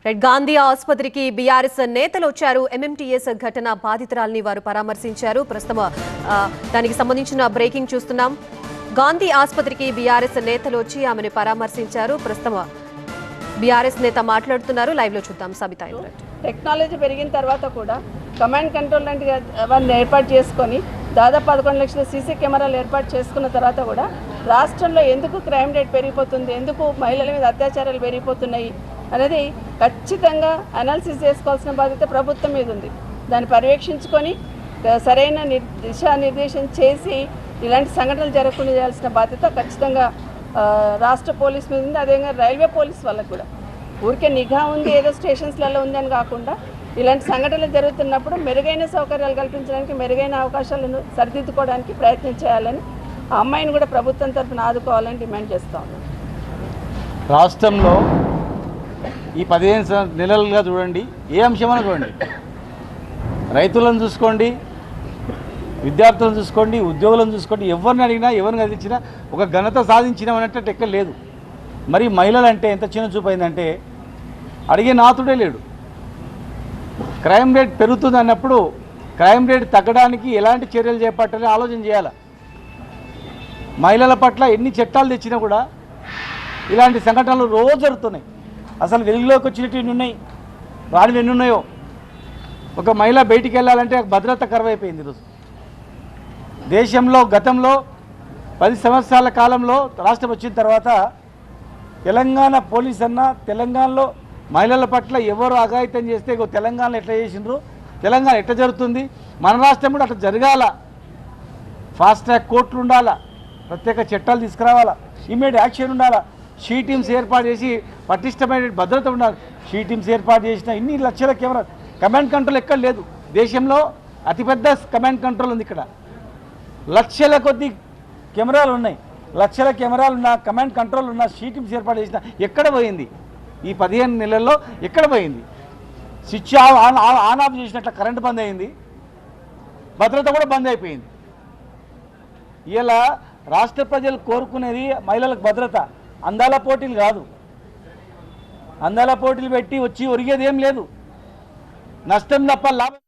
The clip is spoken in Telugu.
రైట్ గాంధీ ఆసుపత్రికి బీఆర్ఎస్ నేతలు వచ్చారు. ఎంఎంటీఎస్ ఘటన బాధితురాల్ని వారు పరామర్శించారు. ప్రస్తుతం దానికి సంబంధించిన బ్రేకింగ్ చూస్తున్నాం. గాంధీ ఆసుపత్రికి బీఆర్ఎస్ నేతలు వచ్చి ఆమెను పరామర్శించారు. ప్రస్తుతం బీఆర్ఎస్ నేత మాట్లాడుతున్నారు. లైవ్ లో చూద్దాం. సబితా ఇంద్రట్. టెక్నాలజీ పెరిగిన తర్వాత కూడా కమాండ్ కంట్రోల్ లాంటి అవన్నీ ఏర్పాటు చేసుకొని దాదాపు 11 లక్షల సీసీ కెమెరాలు ఏర్పాటు చేసుకున్న తర్వాత కూడా రాష్ట్రంలో ఎందుకు క్రైమ్ రేట్ పెరిగిపోతుంది, ఎందుకు మహిళల మీద అత్యాచారాలు పెరిగిపోతున్నాయి అనేది ఖచ్చితంగా అనాలిసిస్ చేసుకోవాల్సిన బాధ్యత ప్రభుత్వం మీద ఉంది. దాన్ని పర్యవేక్షించుకొని సరైన దిశానిర్దేశం చేసి ఇలాంటి సంఘటనలు జరగకుండా చేయాల్సిన బాధ్యత ఖచ్చితంగా రాష్ట్ర పోలీస్ మీద ఉంది. అదేవిధంగా రైల్వే పోలీస్ వాళ్ళకు కూడా ఊరికే నిఘా ఉంది, ఏదో స్టేషన్స్లలో ఉంది అని కాకుండా ఇలాంటి సంఘటనలు జరుగుతున్నప్పుడు మెరుగైన సౌకర్యాలు కల్పించడానికి, మెరుగైన అవకాశాలను సరిదిద్దుకోవడానికి ప్రయత్నం చేయాలని, ఆ అమ్మాయిని కూడా ప్రభుత్వం తరఫున ఆదుకోవాలని డిమాండ్ చేస్తా ఉన్నాం. రాష్ట్రంలో ఈ 15 నెలలుగా చూడండి, ఏ అంశమైనా చూడండి, రైతులను చూసుకోండి, విద్యార్థులను చూసుకోండి, ఉద్యోగులను చూసుకోండి, ఎవరిని అడిగినా ఎవరిని కదిలించినా ఒక ఘనత సాధించినామన్నట్టు ఎక్కడ లేదు. మరి మహిళలు అంటే ఎంత చిన్న చూపైందంటే అడిగే నాతుడే లేడు. క్రైమ్ రేట్ పెరుగుతుంది అన్నప్పుడు క్రైమ్ రేట్ తగ్గడానికి ఎలాంటి చర్యలు చేపట్టాలని ఆలోచన చేయాలి. మహిళల పట్ల ఎన్ని చట్టాలు తెచ్చినా కూడా ఇలాంటి సంఘటనలు రోజు జరుగుతున్నాయి. అసలు వెలుగులోకి వచ్చినట్టు ఎన్ని ఉన్నాయి, రానివి ఎన్ని ఉన్నాయో. ఒక మహిళ బయటికి వెళ్ళాలంటే భద్రత కరువైపోయింది. ఈరోజు దేశంలో గతంలో 10 సంవత్సరాల కాలంలో రాష్ట్రం వచ్చిన తర్వాత తెలంగాణ పోలీస్ అన్న తెలంగాణలో మహిళల పట్ల ఎవరు అఘాయిత్యం చేస్తే తెలంగాణలో ఎట్లా చేసిండ్రు, తెలంగాణ ఎట్లా జరుగుతుంది, మన రాష్ట్రం కూడా అట్లా జరగాల. ఫాస్ట్ ట్రాక్ కోర్టులు ఉండాలా, ప్రత్యేక చట్టాలు తీసుకురావాలా, ఇమ్మీడియట్ యాక్షన్ ఉండాలా, షీ టీమ్స్ ఏర్పాటు చేసి పటిష్టమైన భద్రత ఉండాలి. షీ టీమ్స్ ఏర్పాటు చేసిన ఇన్ని లక్షల కెమెరా కమాండ్ కంట్రోల్ ఎక్కడ లేదు. దేశంలో అతిపెద్ద కమాండ్ కంట్రోల్ ఉంది. ఇక్కడ లక్షల కొద్ది కెమెరాలు ఉన్నాయి. లక్షల కెమెరాలు ఉన్న కమాండ్ కంట్రోల్ ఉన్న షీ టీమ్స్ ఏర్పాటు చేసిన ఎక్కడ పోయింది? ఈ 15 నెలల్లో ఎక్కడ పోయింది? స్విచ్ ఆన్ ఆఫ్ చేసినట్ల కరెంటు బంద్ అయింది, భద్రత కూడా బంద్ అయిపోయింది. ఇలా రాష్ట్ర ప్రజలు కోరుకునేది మహిళలకు భద్రత, అందాల పోటీలు కాదు. అందాల పోటీలు పెట్టి వచ్చి ఒరిగేది ఏం లేదు, నష్టం తప్ప లాభం.